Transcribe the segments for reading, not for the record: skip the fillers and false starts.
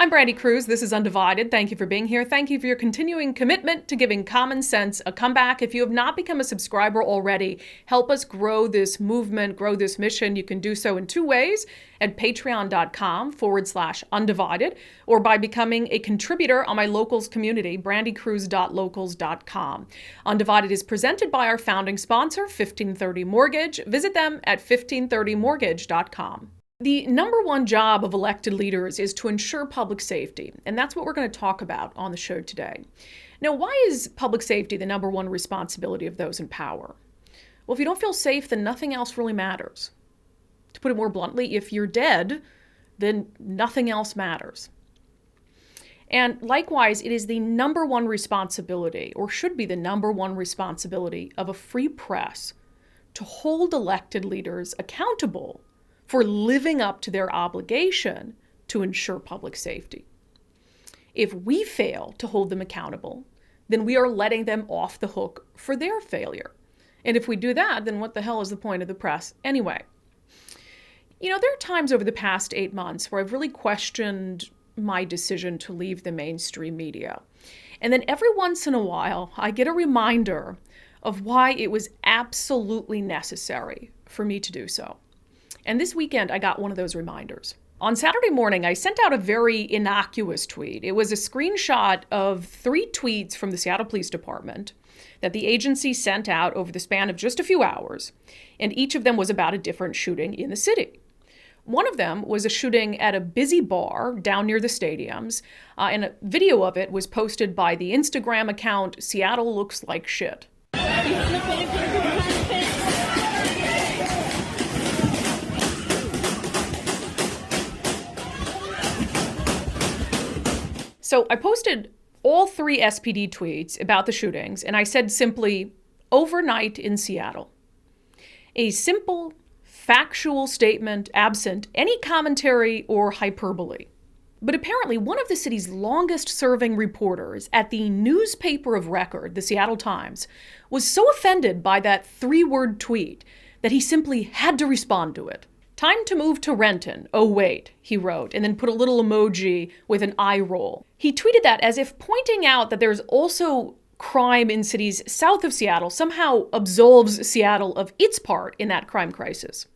I'm Brandi Kruse. This is unDivided. Thank you for being here. Thank you for your continuing commitment to giving common sense a comeback. If you have not become a subscriber already, help us grow this movement, grow this mission. You can do so in two ways: at patreon.com/undivided, or by becoming a contributor on my locals community, brandikruse.locals.com. unDivided is presented by our founding sponsor, 1530 Mortgage. Visit them at 1530mortgage.com. The number one job of elected leaders is to ensure public safety, and that's what we're going to talk about on the show today. Now, why is public safety the number one responsibility of those in power? Well, if you don't feel safe, then nothing else really matters. To put it more bluntly, if you're dead, then nothing else matters. And likewise, it is the number one responsibility, or should be the number one responsibility, of a free press to hold elected leaders accountable for living up to their obligation to ensure public safety. If we fail to hold them accountable, then we are letting them off the hook for their failure. And if we do that, then what the hell is the point of the press anyway? You know, there are times over the past 8 months where I've really questioned my decision to leave the mainstream media. And then every once in a while, I get a reminder of why it was absolutely necessary for me to do so. And this weekend, I got one of those reminders. On Saturday morning, I sent out a very innocuous tweet. It was a screenshot of 3 tweets from the Seattle Police Department that the agency sent out over the span of just a few hours, and each of them was about a different shooting in the city. One of them was a shooting at a busy bar down near the stadiums, and a video of it was posted by the Instagram account Seattle Looks Like Shit. So I posted all 3 SPD tweets about the shootings, and I said simply, "Overnight in Seattle." A simple, factual statement absent any commentary or hyperbole. But apparently one of the city's longest-serving reporters at the newspaper of record, the Seattle Times, was so offended by that 3-word tweet that he simply had to respond to it. "Time to move to Renton. Oh, wait," he wrote, and then put a little emoji with an eye roll. He tweeted that as if pointing out that there's also crime in cities south of Seattle somehow absolves Seattle of its part in that crime crisis.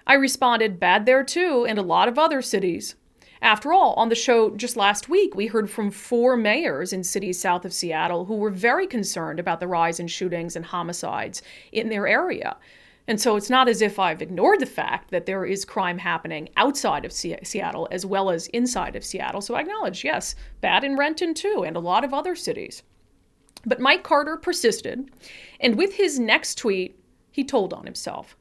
I responded, "Bad there too, and a lot of other cities." After all, on the show just last week, we heard from 4 mayors in cities south of Seattle who were very concerned about the rise in shootings and homicides in their area. And so it's not as if I've ignored the fact that there is crime happening outside of Seattle as well as inside of Seattle. So I acknowledge, yes, bad in Renton too, and a lot of other cities. But Mike Carter persisted, and with his next tweet, he told on himself.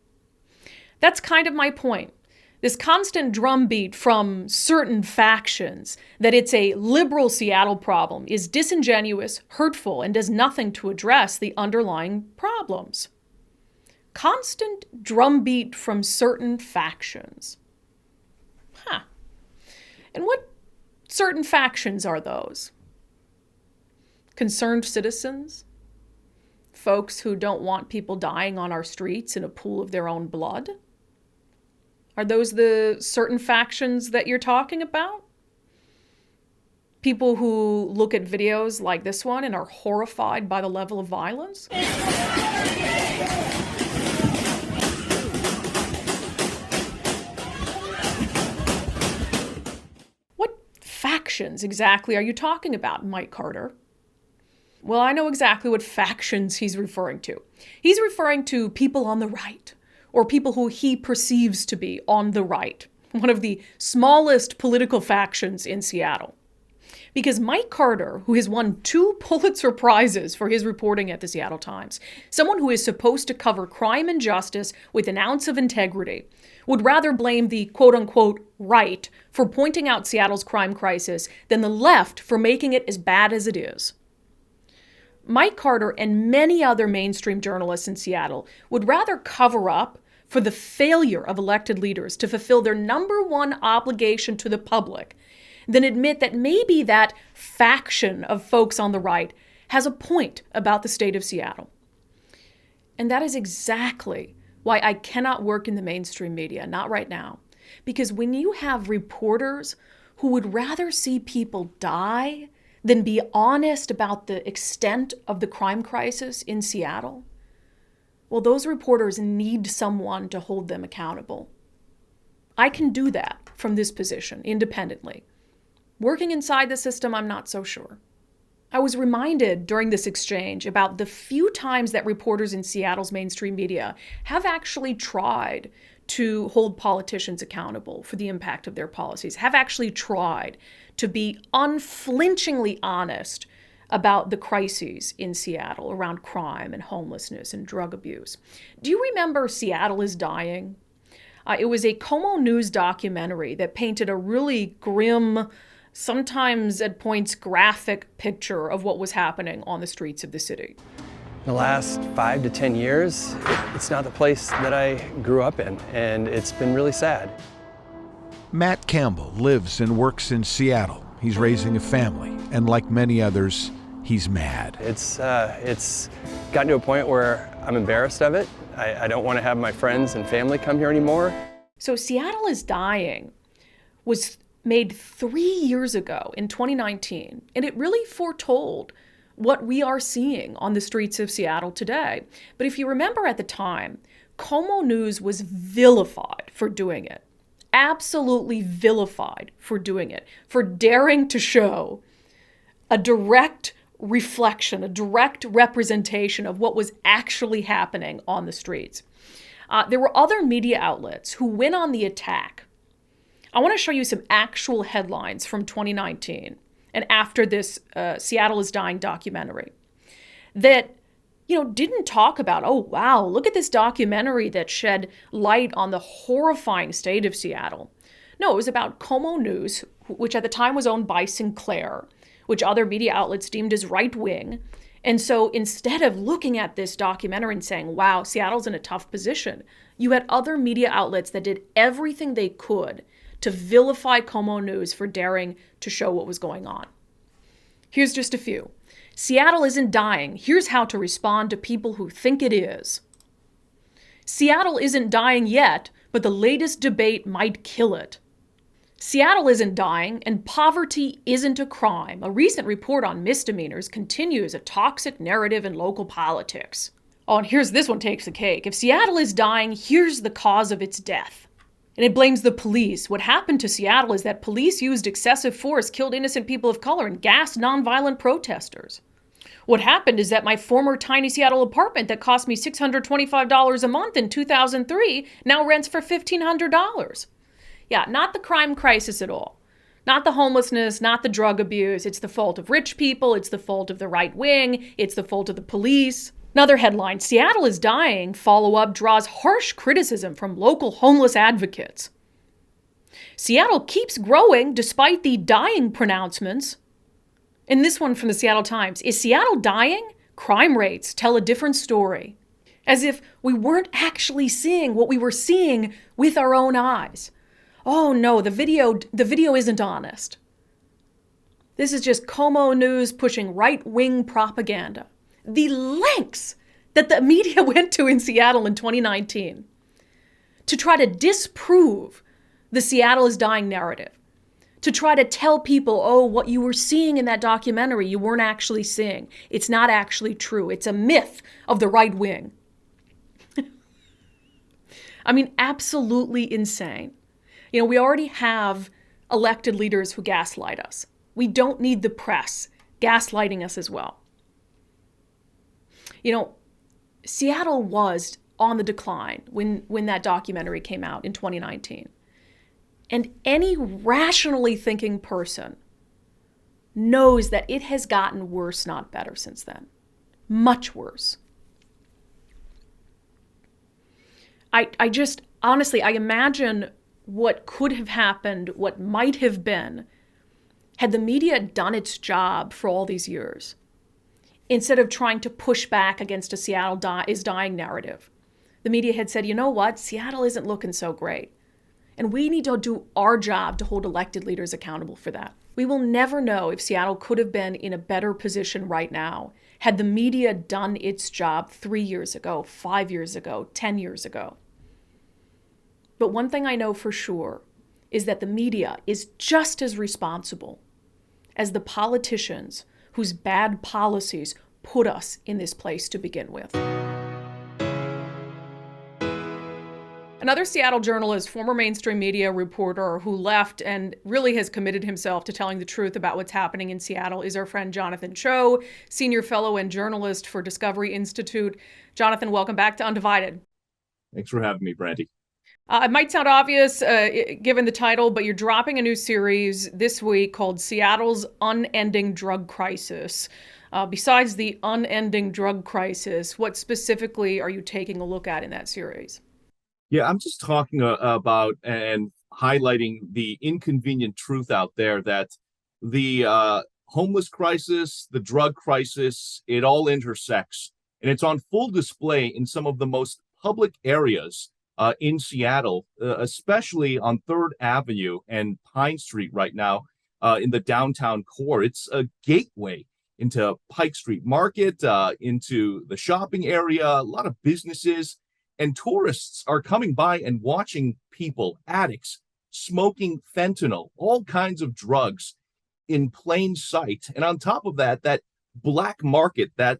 That's kind of my point. This constant drumbeat from certain factions that it's a liberal Seattle problem is disingenuous, hurtful, and does nothing to address the underlying problems. Constant drumbeat from certain factions. And what certain factions are those? Concerned citizens? Folks who don't want people dying on our streets in a pool of their own blood? Are those the certain factions that you're talking about? People who look at videos like this one and are horrified by the level of violence? Factions exactly are you talking about, Mike Carter? Well, I know exactly what factions he's referring to. He's referring to people on the right, or people who he perceives to be on the right, one of the smallest political factions in Seattle. Because Mike Carter, who has won 2 Pulitzer Prizes for his reporting at the Seattle Times, someone who is supposed to cover crime and justice with an ounce of integrity, would rather blame the quote-unquote right for pointing out Seattle's crime crisis than the left for making it as bad as it is. Mike Carter and many other mainstream journalists in Seattle would rather cover up for the failure of elected leaders to fulfill their number one obligation to the public than admit that maybe that faction of folks on the right has a point about the state of Seattle. And that is exactly why I cannot work in the mainstream media, not right now. Because when you have reporters who would rather see people die than be honest about the extent of the crime crisis in Seattle? Well, those reporters need someone to hold them accountable. I can do that from this position independently. Working inside the system, I'm not so sure. I was reminded during this exchange about the few times that reporters in Seattle's mainstream media have actually tried to hold politicians accountable for the impact of their policies, have actually tried to be unflinchingly honest about the crises in Seattle around crime and homelessness and drug abuse. Do you remember Seattle is Dying? It was a Como News documentary that painted a really grim, sometimes at points graphic picture of what was happening on the streets of the city. The last 5 to 10 years, it's not the place that I grew up in, and it's been really sad. Matt Campbell lives and works in Seattle. He's raising a family, and like many others, he's mad. It's gotten to a point where I'm embarrassed of it. I don't want to have my friends and family come here anymore. So Seattle is Dying was made 3 years ago in 2019, and it really foretold what we are seeing on the streets of Seattle today. But if you remember at the time, Como News was vilified for doing it. Absolutely vilified for doing it, for daring to show a direct reflection, a direct representation of what was actually happening on the streets. There were other media outlets who went on the attack. I want to show you some actual headlines from 2019 and after this Seattle is Dying documentary that, didn't talk about, oh, wow, look at this documentary that shed light on the horrifying state of Seattle. No, it was about Como News, which at the time was owned by Sinclair, which other media outlets deemed as right-wing. And so instead of looking at this documentary and saying, wow, Seattle's in a tough position, you had other media outlets that did everything they could to vilify Como News for daring to show what was going on. Here's just a few. Seattle isn't dying. Here's how to respond to people who think it is. Seattle isn't dying yet, but the latest debate might kill it. Seattle isn't dying, and poverty isn't a crime. A recent report on misdemeanors continues a toxic narrative in local politics. Oh, and here's this one takes the cake. If Seattle is dying, here's the cause of its death. And it blames the police. What happened to Seattle is that police used excessive force, killed innocent people of color, and gassed nonviolent protesters. What happened is that my former tiny Seattle apartment that cost me $625 a month in 2003 now rents for $1,500. Yeah, not the crime crisis at all. Not the homelessness, not the drug abuse. It's the fault of rich people. It's the fault of the right wing. It's the fault of the police. Another headline, Seattle is Dying, follow-up draws harsh criticism from local homeless advocates. Seattle keeps growing despite the dying pronouncements. And this one from the Seattle Times, is Seattle dying? Crime rates tell a different story. As if we weren't actually seeing what we were seeing with our own eyes. Oh no, the video isn't honest. This is just Como News pushing right-wing propaganda. The lengths that the media went to in Seattle in 2019 to try to disprove the Seattle is Dying narrative, to try to tell people, oh, what you were seeing in that documentary, you weren't actually seeing. It's not actually true. It's a myth of the right wing. I mean, absolutely insane. We already have elected leaders who gaslight us. We don't need the press gaslighting us as well. Seattle was on the decline when that documentary came out in 2019. And any rationally thinking person knows that it has gotten worse, not better since then. Much worse. I just, honestly, I imagine what could have happened, what might have been, had the media done its job for all these years, instead of trying to push back against a Seattle is dying narrative. The media had said, you know what, Seattle isn't looking so great. And we need to do our job to hold elected leaders accountable for that. We will never know if Seattle could have been in a better position right now had the media done its job 3 years ago, 5 years ago, 10 years ago. But one thing I know for sure is that the media is just as responsible as the politicians whose bad policies put us in this place to begin with. Another Seattle journalist, former mainstream media reporter who left and really has committed himself to telling the truth about what's happening in Seattle, is our friend Jonathan Choe, senior fellow and journalist for Discovery Institute. Jonathan, welcome back to Undivided. Thanks for having me, Brandi. It might sound obvious given the title, but you're dropping a new series this week called Seattle's Unending Drug Crisis. Besides the unending drug crisis, what specifically are you taking a look at in that series? Yeah, I'm just talking about and highlighting the inconvenient truth out there that the homeless crisis, the drug crisis, it all intersects. And it's on full display in some of the most public areas in Seattle, especially on 3rd Avenue and Pine Street right now in the downtown core. It's a gateway into Pike Street Market, into the shopping area, a lot of businesses. And tourists are coming by and watching people, addicts, smoking fentanyl, all kinds of drugs in plain sight. And on top of that, that black market that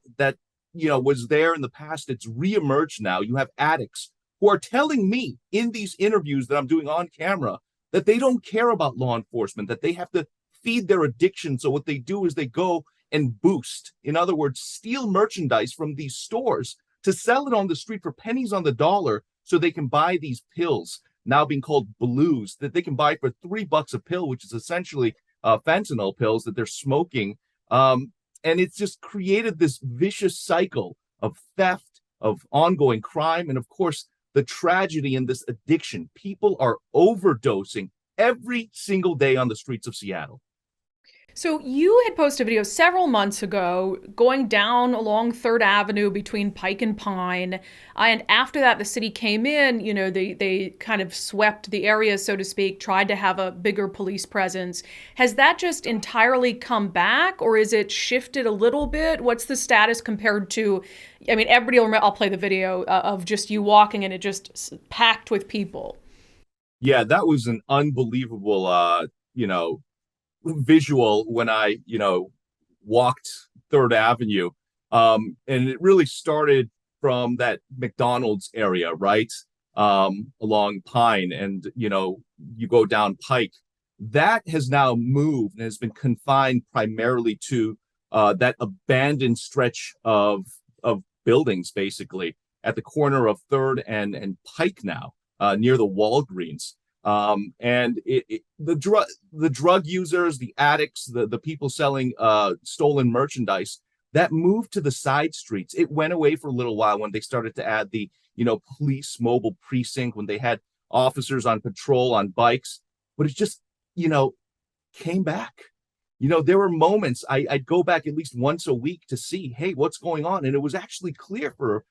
was there in the past, it's reemerged now. You have addicts who are telling me in these interviews that I'm doing on camera that they don't care about law enforcement, that they have to feed their addiction. So what they do is they go and boost, in other words, steal merchandise from these stores to sell it on the street for pennies on the dollar so they can buy these pills, now being called blues, that they can buy for $3 a pill, which is essentially fentanyl pills that they're smoking. And it's just created this vicious cycle of theft, of ongoing crime, and of course, the tragedy in this addiction. People are overdosing every single day on the streets of Seattle. So you had posted a video several months ago going down along 3rd Avenue between Pike and Pine. And after that, the city came in, they kind of swept the area, so to speak, tried to have a bigger police presence. Has that just entirely come back, or is it shifted a little bit? What's the status compared to, everybody will remember, I'll play the video of just you walking and it just packed with people. Yeah, that was an unbelievable, visual when I, walked 3rd Avenue. And it really started from that McDonald's area, right? Along Pine and, you go down Pike. That has now moved and has been confined primarily to that abandoned stretch of buildings, basically, at the corner of 3rd and Pike now, near the Walgreens. And the drug users, the addicts, the people selling stolen merchandise, that moved to the side streets. It went away for a little while when they started to add the police mobile precinct, when they had officers on patrol on bikes, but it just came back. There were moments I'd go back at least once a week to see, hey, what's going on, and it was actually clear for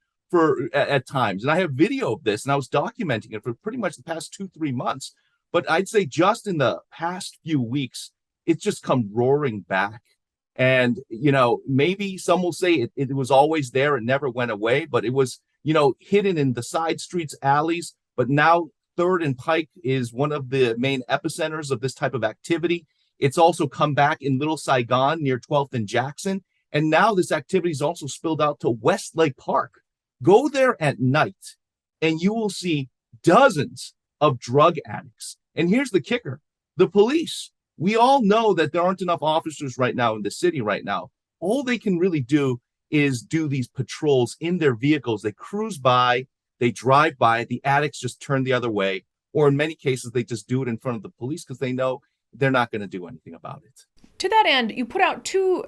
at times. And I have video of this, and I was documenting it for pretty much the past 2-3 months. But I'd say just in the past few weeks, it's just come roaring back. And, maybe some will say it was always there. It never went away, but it was, hidden in the side streets, alleys. But now 3rd and Pike is one of the main epicenters of this type of activity. It's also come back in Little Saigon near 12th and Jackson. And now this activity is also spilled out to Westlake Park. Go there at night and you will see dozens of drug addicts. And here's the kicker. The police, we all know that there aren't enough officers right now in the city right now. All they can really do is do these patrols in their vehicles. They cruise by, they drive by, the addicts just turn the other way. Or in many cases, they just do it in front of the police because they know they're not going to do anything about it. To that end, you put out two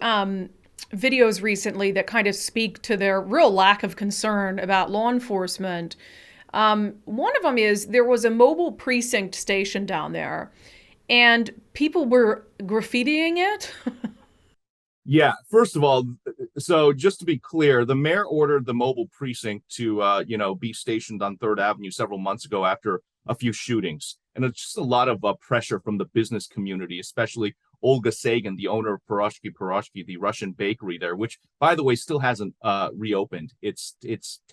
videos recently that kind of speak to their real lack of concern about law enforcement. One of them is there was a mobile precinct station down there and people were graffitiing it. Yeah, first of all, so just to be clear, the mayor ordered the mobile precinct to, be stationed on 3rd Avenue several months ago after a few shootings. And it's just a lot of pressure from the business community, especially Olga Sagan, the owner of Piroshki, the Russian bakery there, which, by the way, still hasn't reopened. It's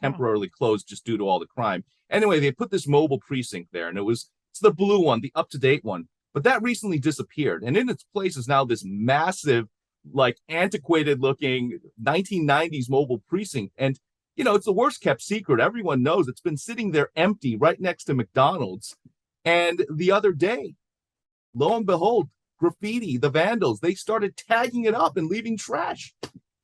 temporarily closed just due to all the crime. Anyway, they put this mobile precinct there, and it's It's the blue one, the up-to-date one. But that recently disappeared. And in its place is now this massive, like antiquated looking 1990s mobile precinct. And, you know, it's the worst kept secret. Everyone knows it's been sitting there empty right next to McDonald's. And the other day, lo and behold, graffiti, the vandals, they started tagging it up and leaving trash.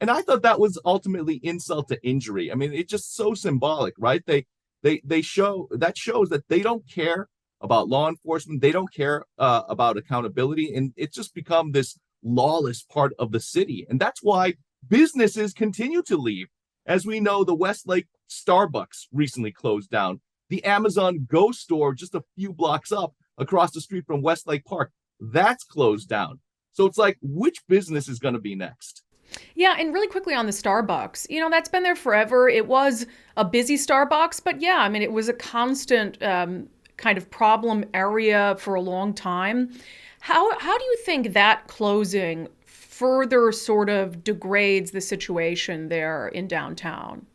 And I thought that was ultimately insult to injury. I mean, it's just so symbolic, right? They shows that they don't care about law enforcement. They don't care about accountability. And it's just become this lawless part of the city. And that's why businesses continue to leave. As we know, the Westlake Starbucks recently closed down. The Amazon Go store just a few blocks up across the street from Westlake Park, that's closed down. So it's like, which business is going to be next? Yeah, and really quickly on the Starbucks, you know, that's been there forever. It was a busy Starbucks, but yeah, I mean, it was a constant kind of problem area for a long time. How do you think that closing further sort of degrades the situation there in downtown?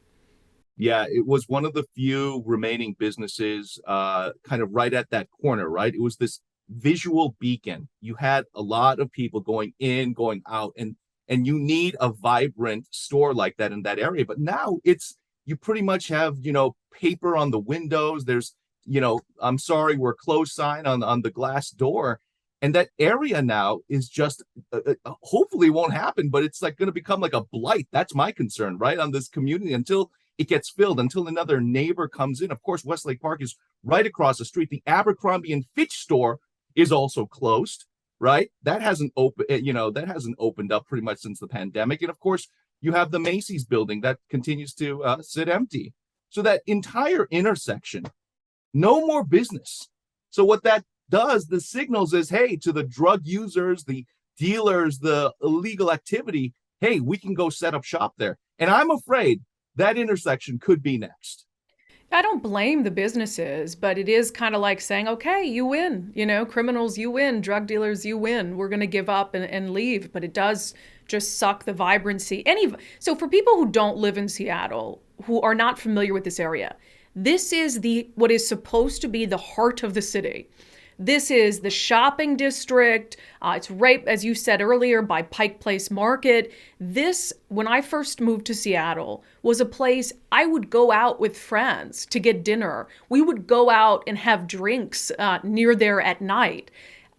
Yeah, it was one of the few remaining businesses kind of right at that corner, right? It was this visual beacon. You had a lot of people going in, going out, and you need a vibrant store like that in that area. But now it's, you pretty much have, you know, paper on the windows. There's, you know, I'm sorry, we're closed sign on the glass door. And that area now is just, hopefully won't happen, but it's like going to become like a blight. That's my concern, right? On this community until it gets filled, until another neighbor comes in. Of course, Westlake Park is right across the street. The Abercrombie and Fitch store is also closed, right? That hasn't opened up pretty much since the pandemic. And of course, you have the Macy's building that continues to sit empty. So that entire intersection, no more business. So what that does, the signals is, hey, to the drug users, the dealers, the illegal activity, hey, we can go set up shop there. And I'm afraid that intersection could be next. I don't blame the businesses, but it is kind of like saying, okay, you win, you know, criminals, you win, drug dealers, you win. We're going to give up and leave. But it does just suck the vibrancy. So for people who don't live in Seattle, who are not familiar with this area, this is what is supposed to be the heart of the city. This is the shopping district. It's right, as you said earlier, by Pike Place Market. This, when I first moved to Seattle, was a place I would go out with friends to get dinner. We would go out and have drinks near there at night.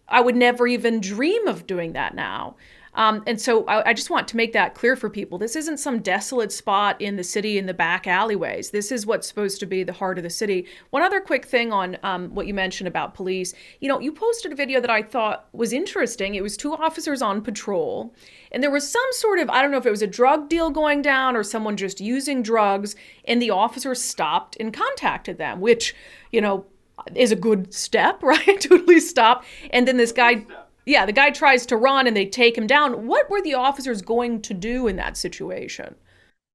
I would never even dream of doing that now. And so I just want to make that clear for people. This isn't some desolate spot in the city in the back alleyways. This is what's supposed to be the heart of the city. One other quick thing on what you mentioned about police. You know, you posted a video that I thought was interesting. It was two officers on patrol, and there was some sort of, I don't know if it was a drug deal going down or someone just using drugs, and the officers stopped and contacted them, which, you know, is a good step, right? To at least stop. And then this guy... Yeah, the guy tries to run and they take him down. What were the officers going to do in that situation?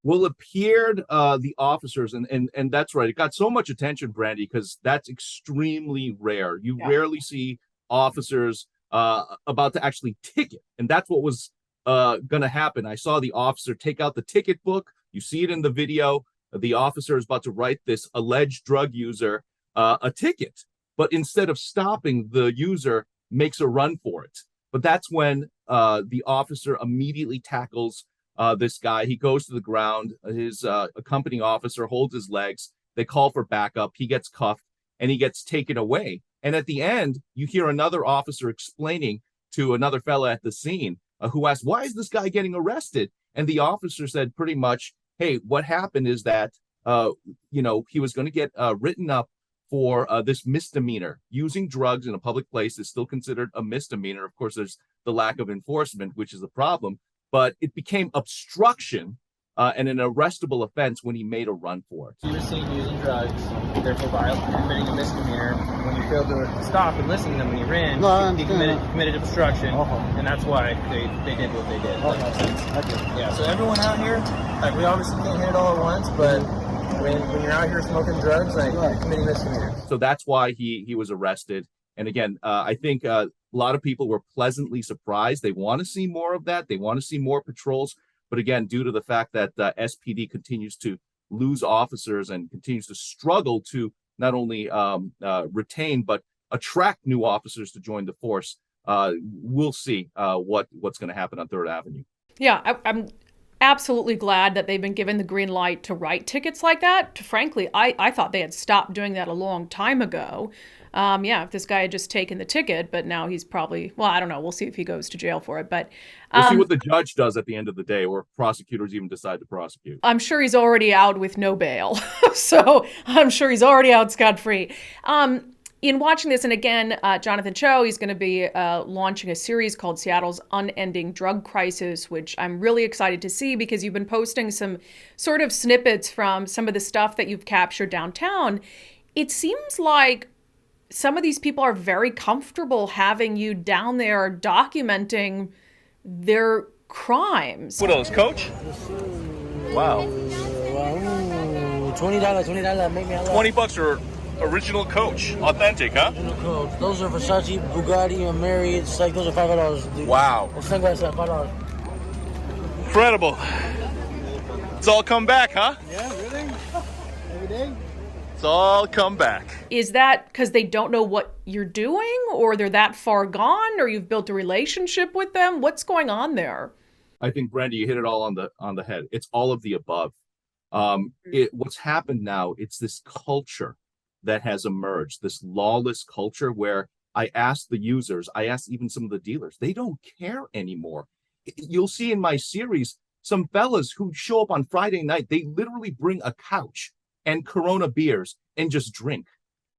Well, it appeared the officers, and that's right. It got so much attention, Brandi, because that's extremely rare. You rarely see officers about to actually ticket, and that's what was going to happen. I saw the officer take out the ticket book. You see it in the video. The officer is about to write this alleged drug user a ticket, but instead of stopping, the user makes a run for it. But that's when the officer immediately tackles this guy. He goes to the ground. His accompanying officer holds his legs. They call for backup. He gets cuffed and he gets taken away. And at the end, you hear another officer explaining to another fella at the scene who asked, why is this guy getting arrested? And the officer said pretty much, hey, what happened is that, he was going to get written up for this misdemeanor. Using drugs in a public place is still considered a misdemeanor. Of course, there's the lack of enforcement, which is a problem, but it became obstruction and an arrestable offense when he made a run for it. He was seen using drugs, therefore committing a misdemeanor. When you failed to stop and listen to him when he ran, he committed obstruction, and that's why they did what they did. Yeah, so everyone out here, we obviously can't hit it all at once, but when you're out here smoking drugs, you're committing misdemeanor. So that's why he was arrested. And again, I think a lot of people were pleasantly surprised. They want to see more of that. They want to see more patrols. But again, due to the fact that SPD continues to lose officers and continues to struggle to not only retain, but attract new officers to join the force, we'll see what's going to happen on 3rd Avenue. Yeah, I'm absolutely glad that they've been given the green light to write tickets like that. Frankly, I thought they had stopped doing that a long time ago. Yeah, if this guy had just taken the ticket, but now he's probably, well, I don't know. We'll see if he goes to jail for it. But we'll see what the judge does at the end of the day, or if prosecutors even decide to prosecute. I'm sure he's already out with no bail. So I'm sure he's already out scot-free. In watching this, and again, Jonathan Choe, he's going to be launching a series called Seattle's Unending Drug Crisis, which I'm really excited to see because you've been posting some sort of snippets from some of the stuff that you've captured downtown. It seems like some of these people are very comfortable having you down there documenting their crimes. What else, Coach? Wow. $20, make me a lot. $20 for original Coach. Authentic, huh? Original Coach. Those are Versace, Bugatti, and Mary. It's like, those are $5, dude. Wow. The sunglasses are $5. Incredible. It's all come back, huh? Yeah, really? Every day? It's all come back. Is that because they don't know what you're doing, or they're that far gone, or you've built a relationship with them? What's going on there? I think, Brandi, you hit it all on the head. It's all of the above. What's happened now, it's this culture that has emerged, this lawless culture where I ask the users, I ask even some of the dealers, they don't care anymore. You'll see in my series, some fellas who show up on Friday night, they literally bring a couch and Corona beers and just drink.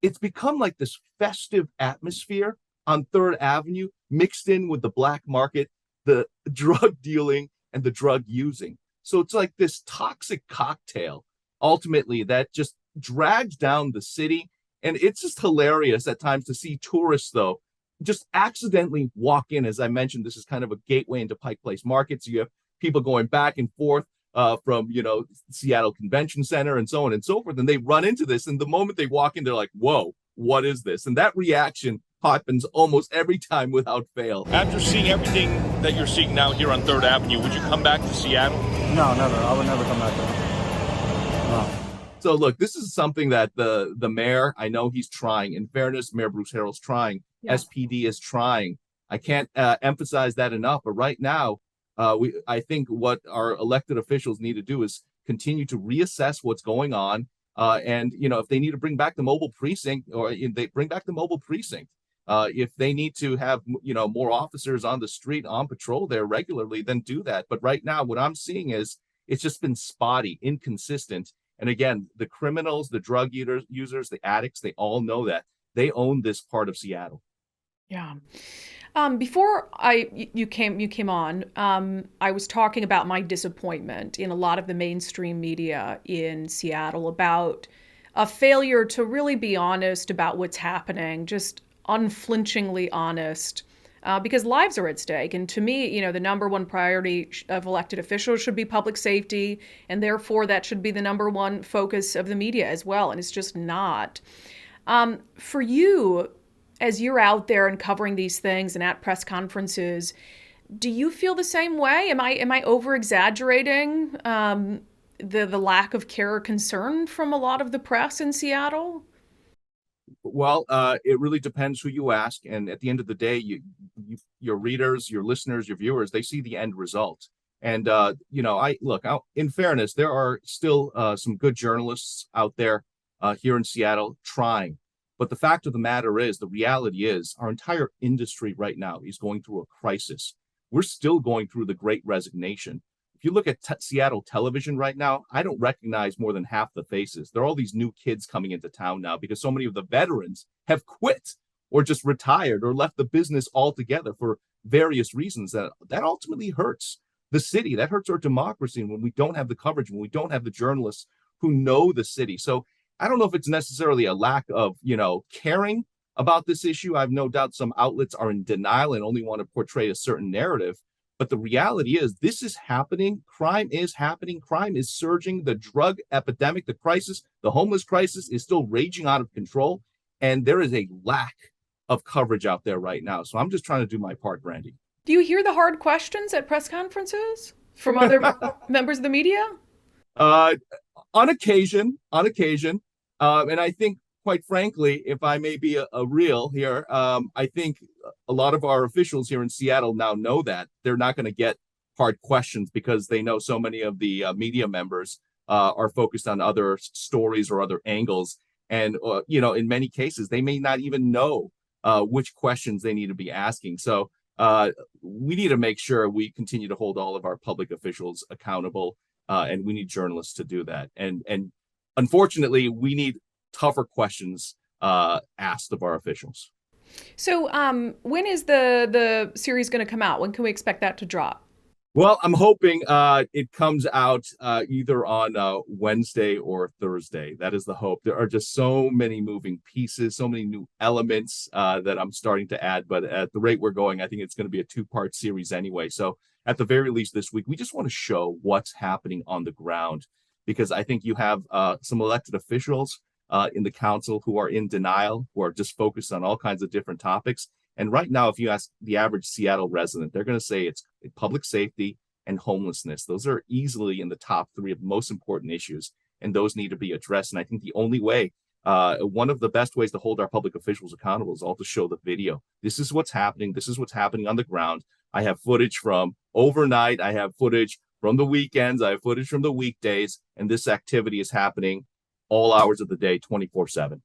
It's become like this festive atmosphere on 3rd Avenue mixed in with the black market, the drug dealing and the drug using. So it's like this toxic cocktail, ultimately, that just drags down the city. And it's just hilarious at times to see tourists, though, just accidentally walk in. As I mentioned, this is kind of a gateway into Pike Place Market. So you have people going back and forth from, Seattle Convention Center and so on and so forth. And they run into this. And the moment they walk in, they're like, whoa, what is this? And that reaction happens almost every time without fail. After seeing everything that you're seeing now here on 3rd Avenue, would you come back to Seattle? No, never. I would never come back there. No. So look, this is something that the mayor, I know he's trying. In fairness, Mayor Bruce Harrell's trying. Yeah. SPD is trying. I can't emphasize that enough. But right now, I think what our elected officials need to do is continue to reassess what's going on. And, if they need to bring back the mobile precinct, or they bring back the mobile precinct. If they need to have, more officers on the street on patrol there regularly, then do that. But right now, what I'm seeing is it's just been spotty, inconsistent. And again, the criminals, the drug users, the addicts, they all know that. They own this part of Seattle. Yeah. Before you came on, I was talking about my disappointment in a lot of the mainstream media in Seattle about a failure to really be honest about what's happening, just unflinchingly honest, because lives are at stake. And to me, the number one priority of elected officials should be public safety, and therefore that should be the number one focus of the media as well. And it's just not. For you, as you're out there and covering these things and at press conferences, do you feel the same way? Am I over exaggerating the lack of care or concern from a lot of the press in Seattle? Well, it really depends who you ask. And at the end of the day, your readers, your listeners, your viewers, they see the end result. And, in fairness, there are still some good journalists out there here in Seattle trying. But the fact of the matter is, the reality is, our entire industry right now is going through a crisis. We're still going through the Great Resignation. If you look at Seattle television right now, I don't recognize more than half the faces. There are all these new kids coming into town now because so many of the veterans have quit or just retired or left the business altogether for various reasons. That ultimately hurts the city. That hurts our democracy. And when we don't have the coverage, when we don't have the journalists who know the city. So I don't know if it's necessarily a lack of, caring about this issue. I have no doubt some outlets are in denial and only want to portray a certain narrative. But the reality is this is happening. Crime is happening. Crime is surging. The drug epidemic, the crisis, the homeless crisis is still raging out of control. And there is a lack of coverage out there right now. So I'm just trying to do my part, Brandi. Do you hear the hard questions at press conferences from other members of the media? On occasion. And I think quite frankly, if I may be a real here, I think a lot of our officials here in Seattle now know that they're not going to get hard questions because they know so many of the media members are focused on other stories or other angles. And, in many cases, they may not even know which questions they need to be asking. So we need to make sure we continue to hold all of our public officials accountable, and we need journalists to do that. And unfortunately, we need tougher questions asked of our officials. So when is the series going to come out? When can we expect that to drop? Well, I'm hoping it comes out either on Wednesday or Thursday. That is the hope. There are just so many moving pieces, so many new elements that I'm starting to add. But at the rate we're going, I think it's going to be a 2-part series anyway. So at the very least this week, we just want to show what's happening on the ground, because I think you have some elected officials in the council who are in denial, who are just focused on all kinds of different topics. And right now, if you ask the average Seattle resident, they're going to say it's public safety and homelessness. Those are easily in the top 3 of most important issues, and those need to be addressed. And I think the only way, one of the best ways to hold our public officials accountable is all to show the video. This is what's happening. This is what's happening on the ground. I have footage from overnight. I have footage from the weekends. I have footage from the weekdays. And this activity is happening all hours of the day, 24/7.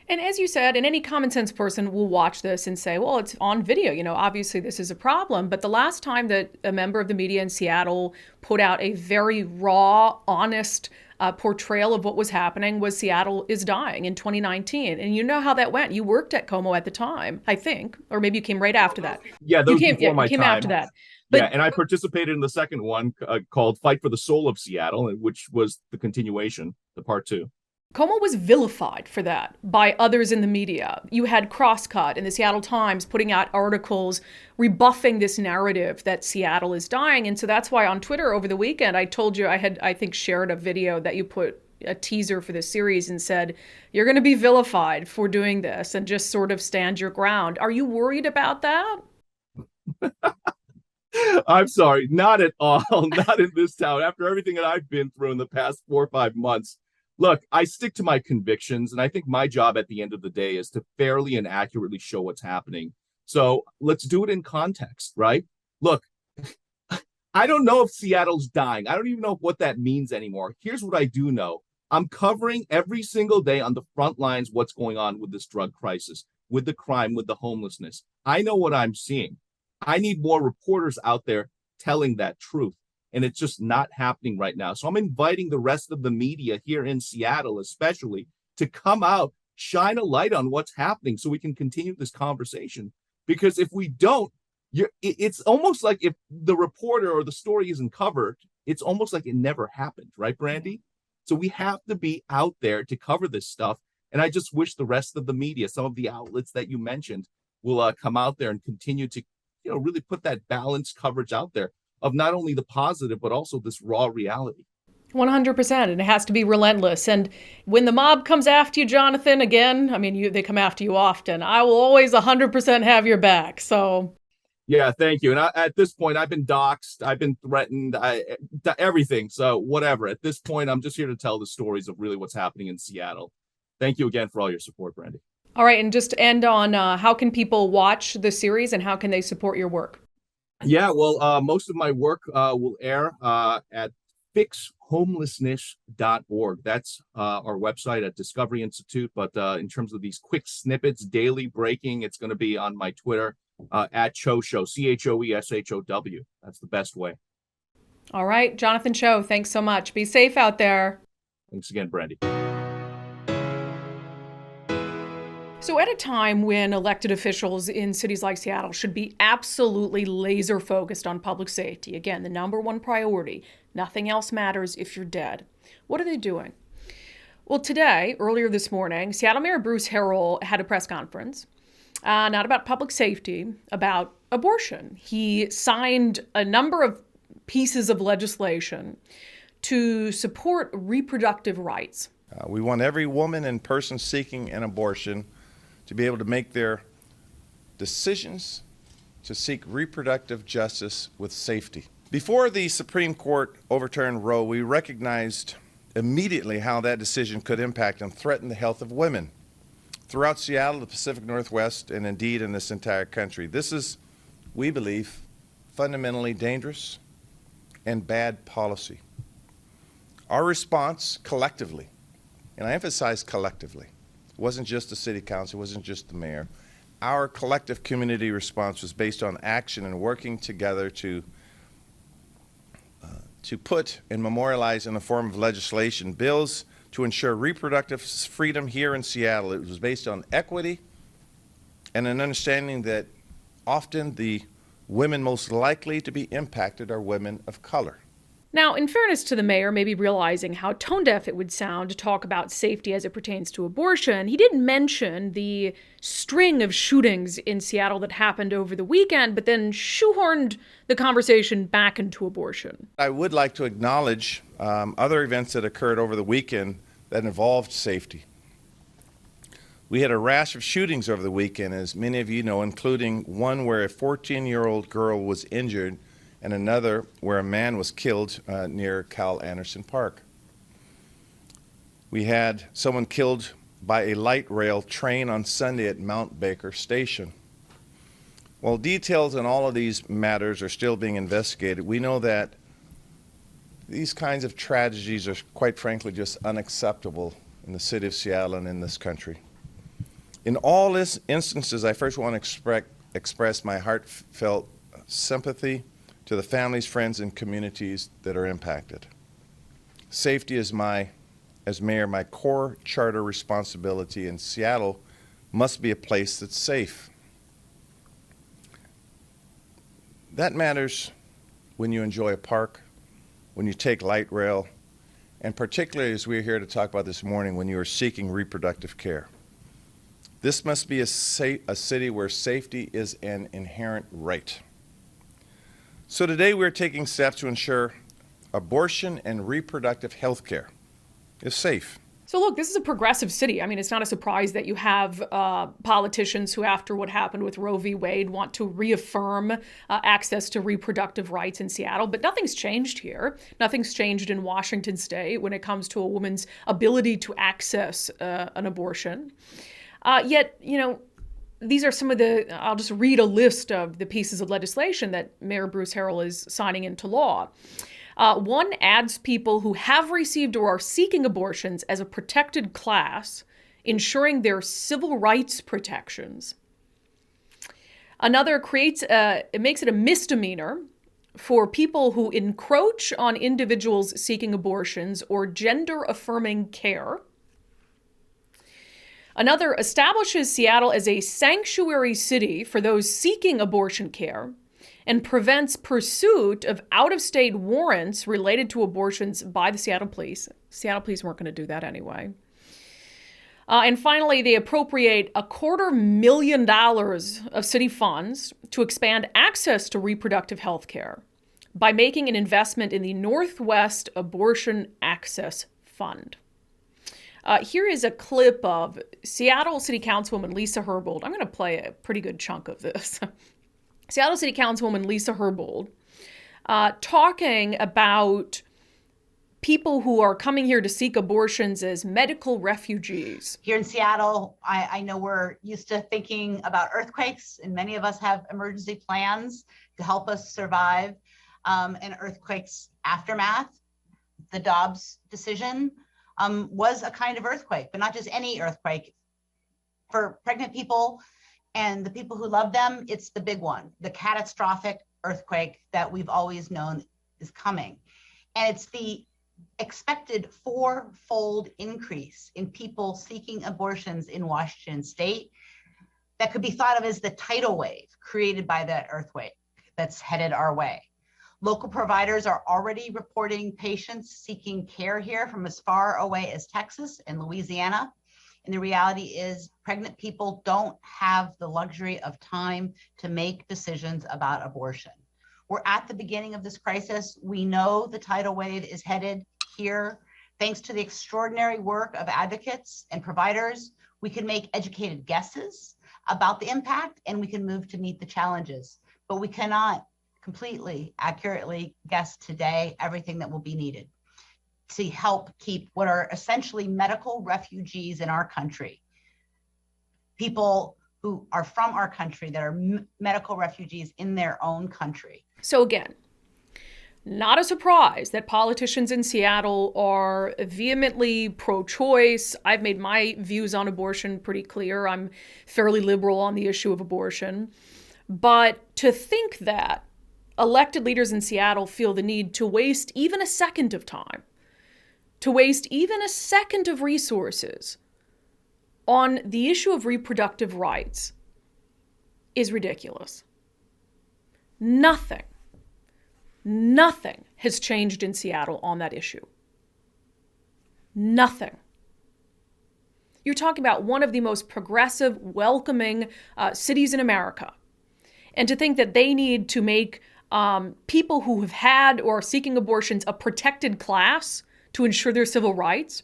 And as you said, and any common sense person will watch this and say, well, it's on video. Obviously this is a problem. But the last time that a member of the media in Seattle put out a very raw, honest portrayal of what was happening was Seattle is Dying in 2019. And you know how that went. You worked at Como at the time, I think, or maybe you came right after that. Yeah, those before my you came time. after that. But, yeah, and I participated in the second one called Fight for the Soul of Seattle, which was the continuation, the part 2. Como was vilified for that by others in the media. You had Crosscut in the Seattle Times putting out articles rebuffing this narrative that Seattle is dying. And so that's why on Twitter over the weekend, I told you I think, shared a video that you put a teaser for the series and said, you're going to be vilified for doing this and just sort of stand your ground. Are you worried about that? I'm sorry, not at all. Not in this town. After everything that I've been through in the past 4 or 5 months, look, I stick to my convictions, and I think my job at the end of the day is to fairly and accurately show what's happening. So let's do it in context, right? Look, I don't know if Seattle's dying. I don't even know what that means anymore. Here's what I do know. I'm covering every single day on the front lines what's going on with this drug crisis, with the crime, with the homelessness. I know what I'm seeing. I need more reporters out there telling that truth. And it's just not happening right now. So I'm inviting the rest of the media here in Seattle, especially, to come out, shine a light on what's happening so we can continue this conversation. Because if we don't, it's almost like if the reporter or the story isn't covered, it's almost like it never happened. Right, Brandi? So we have to be out there to cover this stuff. And I just wish the rest of the media, some of the outlets that you mentioned, will come out there and continue to, really put that balanced coverage out there of not only the positive, but also this raw reality. 100%. And it has to be relentless. And when the mob comes after you, Jonathan, again, I mean, they come after you often. I will always 100% have your back. So. Yeah, thank you. And at this point, I've been doxxed. I've been threatened, everything. So whatever. At this point, I'm just here to tell the stories of really what's happening in Seattle. Thank you again for all your support, Brandi. All right. And just to end on how can people watch the series and how can they support your work? Yeah, well, most of my work will air at fixhomelessness.org. That's our website at Discovery Institute. But in terms of these quick snippets, daily breaking, it's going to be on my Twitter at Choe Show, ChoeShow. That's the best way. All right. Jonathan Choe, thanks so much. Be safe out there. Thanks again, Brandi. So at a time when elected officials in cities like Seattle should be absolutely laser focused on public safety, again, the number one priority, nothing else matters if you're dead. What are they doing? Well, today, earlier this morning, Seattle Mayor Bruce Harrell had a press conference, not about public safety, about abortion. He signed a number of pieces of legislation to support reproductive rights. We want every woman and person seeking an abortion to be able to make their decisions to seek reproductive justice with safety. Before the Supreme Court overturned Roe, we recognized immediately how that decision could impact and threaten the health of women. throughout Seattle, the Pacific Northwest, and indeed in this entire country. This is, we believe, fundamentally dangerous and bad policy. Our response collectively, and I emphasize collectively, it wasn't just the city council, it wasn't just the mayor. Our collective community response was based on action and working together to put and memorialize in the form of legislation bills to ensure reproductive freedom here in Seattle. It was based on equity and an understanding that often the women most likely to be impacted are women of color. Now, in fairness to the mayor, maybe realizing how tone-deaf it would sound to talk about safety as it pertains to abortion, he did mention the string of shootings in Seattle that happened over the weekend, but then shoehorned the conversation back into abortion. I would like to acknowledge other events that occurred over the weekend that involved safety. We had a rash of shootings over the weekend, as many of you know, including one where a 14-year-old girl was injured and another where a man was killed near Cal Anderson Park. We had someone killed by a light rail train on Sunday at Mount Baker Station. While details on all of these matters are still being investigated, we know that these kinds of tragedies are, quite frankly, just unacceptable in the city of Seattle and in this country. In all these instances, I first want to express my heartfelt sympathy to the families, friends, and communities that are impacted. Safety is as mayor, my core charter responsibility, and Seattle must be a place that's safe. That matters when you enjoy a park, when you take light rail, and particularly as we're here to talk about this morning, when you are seeking reproductive care. This must be a city where safety is an inherent right. So today we're taking steps to ensure abortion and reproductive health care is safe. So look, this is a progressive city. I mean, it's not a surprise that you have politicians who, after what happened with Roe v. Wade, want to reaffirm access to reproductive rights in Seattle. But nothing's changed here. Nothing's changed in Washington state when it comes to a woman's ability to access an abortion. Yet, you know, these are some of I'll just read a list of the pieces of legislation that Mayor Bruce Harrell is signing into law. One adds people who have received or are seeking abortions as a protected class, ensuring their civil rights protections. Another it makes it a misdemeanor for people who encroach on individuals seeking abortions or gender-affirming care. Another establishes Seattle as a sanctuary city for those seeking abortion care and prevents pursuit of out-of-state warrants related to abortions by the Seattle police. Seattle police weren't going to do that anyway. And finally, they appropriate $250,000 of city funds to expand access to reproductive health care by making an investment in the Northwest Abortion Access Fund. Here is a clip of Seattle City Councilwoman Lisa Herbold. I'm going to play a pretty good chunk of this. Seattle City Councilwoman Lisa Herbold talking about people who are coming here to seek abortions as medical refugees. Here in Seattle, I know we're used to thinking about earthquakes, and many of us have emergency plans to help us survive an earthquake's aftermath. The Dobbs decision was a kind of earthquake, but not just any earthquake. For pregnant people and the people who love them, it's the big one, the catastrophic earthquake that we've always known is coming. And it's the expected four-fold increase in people seeking abortions in Washington state that could be thought of as the tidal wave created by that earthquake that's headed our way. Local providers are already reporting patients seeking care here from as far away as Texas and Louisiana. And the reality is pregnant people don't have the luxury of time to make decisions about abortion. We're at the beginning of this crisis. We know the tidal wave is headed here. Thanks to the extraordinary work of advocates and providers, we can make educated guesses about the impact and we can move to meet the challenges. But we cannot completely accurately guess today everything that will be needed to help keep what are essentially medical refugees in our country people who are from our country that are medical refugees in their own country. So again, not a surprise that politicians in Seattle are vehemently pro-choice. I've made my views on abortion pretty clear. I'm fairly liberal on the issue of abortion. But to think that elected leaders in Seattle feel the need to waste even a second of time, to waste even a second of resources on the issue of reproductive rights is ridiculous. Nothing has changed in Seattle on that issue. Nothing. You're talking about one of the most progressive, welcoming cities in America. And to think that they need to make people who have had or are seeking abortions a protected class to ensure their civil rights,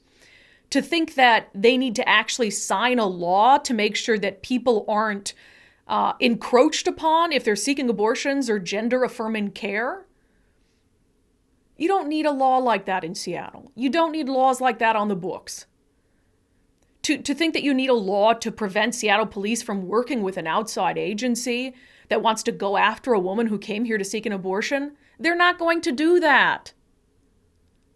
to think that they need to actually sign a law to make sure that people aren't encroached upon if they're seeking abortions or gender-affirming care. You don't need a law like that in Seattle. You don't need laws like that on the books. To think that you need a law to prevent Seattle police from working with an outside agency that wants to go after a woman who came here to seek an abortion, they're not going to do that.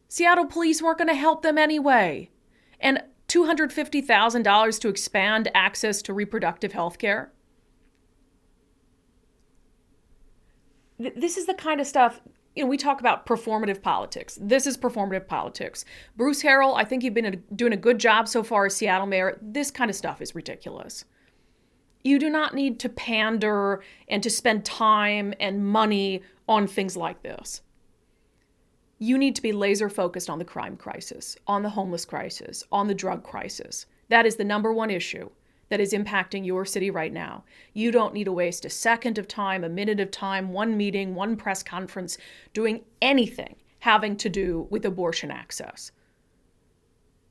Seattle police weren't going to help them anyway. And $250,000 to expand access to reproductive health care. This is the kind of stuff, we talk about performative politics. This is performative politics. Bruce Harrell, I think you've been doing a good job so far as Seattle mayor. This kind of stuff is ridiculous. You do not need to pander and to spend time and money on things like this. You need to be laser focused on the crime crisis, on the homeless crisis, on the drug crisis. That is the number one issue that is impacting your city right now. You don't need to waste a second of time, a minute of time, one meeting, one press conference, doing anything having to do with abortion access.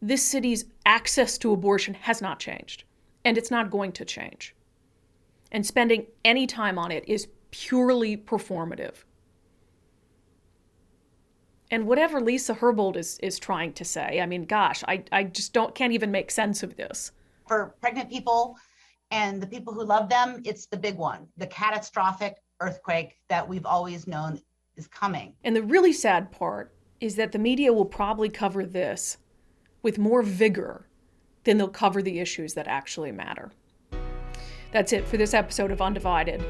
This city's access to abortion has not changed, and it's not going to change. And spending any time on it is purely performative. And whatever Lisa Herbold is trying to say, I mean, gosh, I just can't even make sense of this. For pregnant people and the people who love them, it's the big one, the catastrophic earthquake that we've always known is coming. And the really sad part is that the media will probably cover this with more vigor than they'll cover the issues that actually matter. That's it for this episode of Undivided,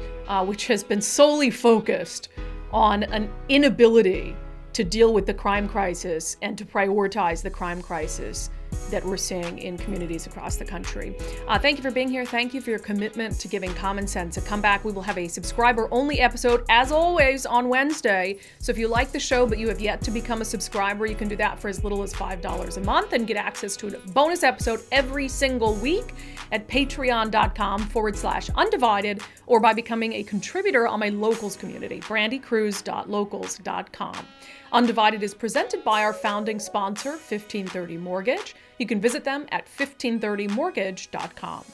which has been solely focused on an inability to deal with the crime crisis and to prioritize the crime crisis that we're seeing in communities across the country. Thank you for being here. Thank you for your commitment to giving common sense a comeback. We will have a subscriber-only episode, as always, on Wednesday. So if you like the show but you have yet to become a subscriber, you can do that for as little as $5 a month and get access to a bonus episode every single week at patreon.com/undivided or by becoming a contributor on my locals community, brandikruse.locals.com. Undivided is presented by our founding sponsor, 1530 Mortgage. You can visit them at 1530mortgage.com.